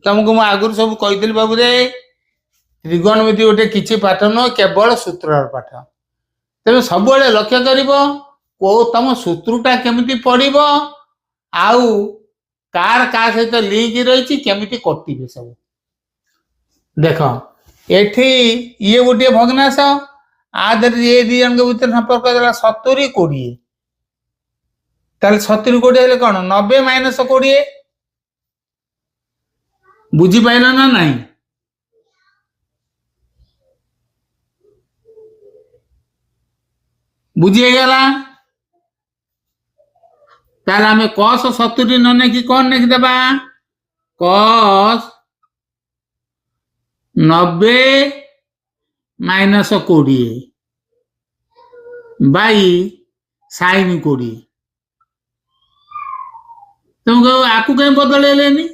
तुमको मु आगुरी सब कही बाबू रे त्रिगोणमिति गोटे किसी पाठ नुह केवल सूत्र पाठ तेज सब लक्ष्य कर तुम सूत्रटा केमिति पढ़व आउ कार का सहित लिंक रही केमी कटे सब देख एठी ये गोटे भग्नाश आदर ये दी जन भर संपर्क 70 20 ताले 70 20 कौन 90 माइनस 20 बुझी पाइल ना नहीं बुझीगला ताले आम कस 70 न नेकी कौन नेकी देबा कस 90 माइनस 20 बाई साइन 20 तुमको आकु कहीं बदल लेनी